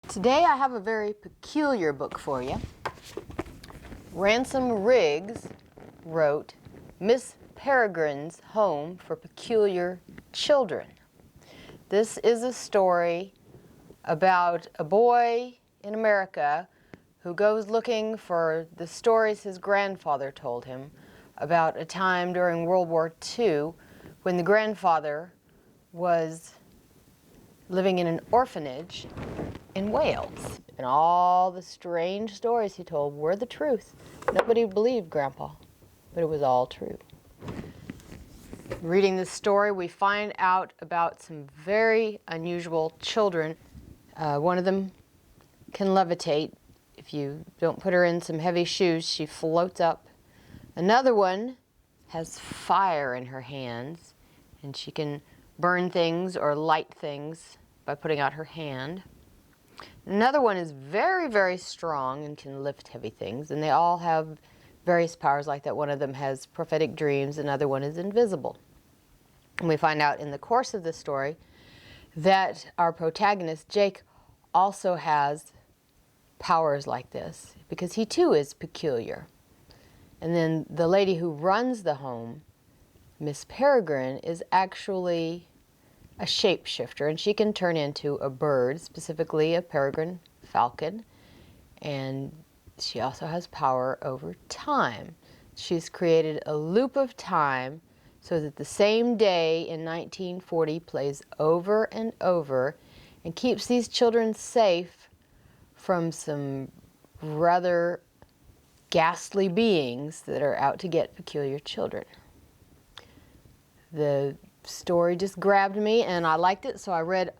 Today I have a very peculiar book for you. Ransom Riggs wrote Miss Peregrine's Home for Peculiar Children. This is a story about a boy in America who goes looking for the stories his grandfather told him about a time during World War II when the grandfather was living in an orphanage in Wales. And all the strange stories he told were the truth. Nobody believed Grandpa, but it was all true. Reading this story, we find out about some very unusual children. One of them can levitate. If you don't put her in some heavy shoes, she floats up. Another one has fire in her hands, and she can burn things or light things by putting out her hand. Another one is very, very strong and can lift heavy things, and they all have various powers like that. One of them has prophetic dreams, another one is invisible. And we find out in the course of the story that our protagonist, Jake, also has powers like this because he too is peculiar. And then the lady who runs the home, Miss Peregrine, is actually a shapeshifter, and she can turn into a bird, specifically a peregrine falcon, and she also has power over time. She's created a loop of time so that the same day in 1940 plays over and over and keeps these children safe from some rather ghastly beings that are out to get peculiar children. The story just grabbed me and I liked it, so I read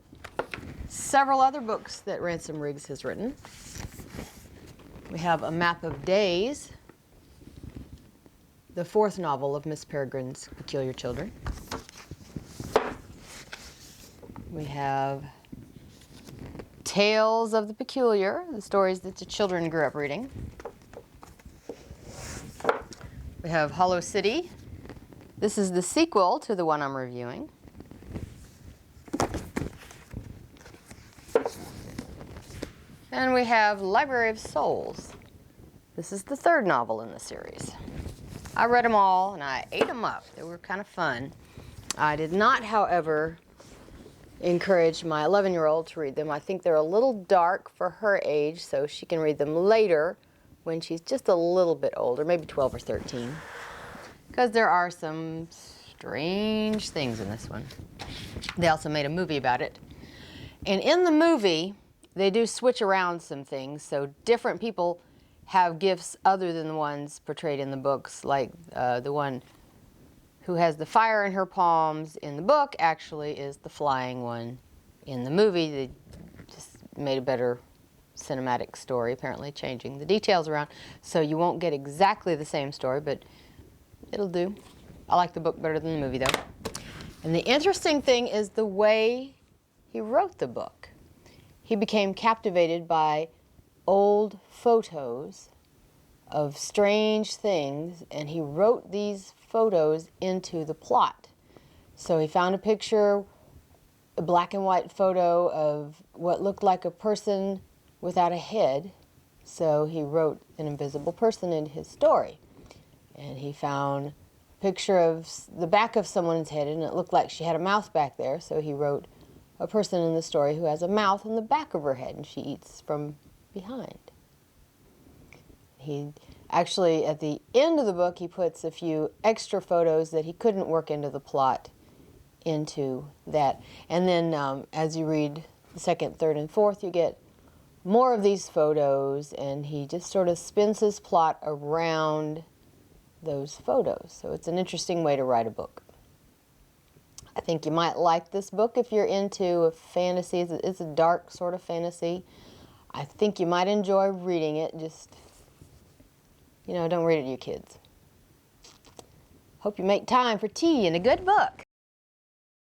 several other books that Ransom Riggs has written. We have A Map of Days, the fourth novel of Miss Peregrine's Peculiar Children. We have Tales of the Peculiar, the stories that the children grew up reading. We have Hollow City. This is the sequel to the one I'm reviewing. And we have Library of Souls. This is the third novel in the series. I read them all and I ate them up. They were kind of fun. I did not, however, encourage my 11-year-old to read them. I think they're a little dark for her age, so she can read them later when she's just a little bit older, maybe 12 or 13. Because there are some strange things in this one. They also made a movie about it. And in the movie, they do switch around some things, so different people have gifts other than the ones portrayed in the books, like the one who has the fire in her palms in the book actually is the flying one in the movie. They just made a better cinematic story, apparently changing the details around, so you won't get exactly the same story, but it'll do. I like the book better than the movie, though. And the interesting thing is the way he wrote the book. He became captivated by old photos of strange things, and he wrote these photos into the plot. So he found a picture, a black and white photo of what looked like a person without a head, so he wrote an invisible person in his story. And he found a picture of the back of someone's head, and it looked like she had a mouth back there, so he wrote a person in the story who has a mouth in the back of her head, and she eats from behind. He actually, at the end of the book, he puts a few extra photos that he couldn't work into the plot into that. And then as you read the second, third, and fourth, you get more of these photos, and he just sort of spins his plot around those photos. So it's an interesting way to write a book. I think you might like this book if you're into a fantasy. It's a dark sort of fantasy. I think you might enjoy reading it. Just, don't read it to your kids. Hope you make time for tea and a good book.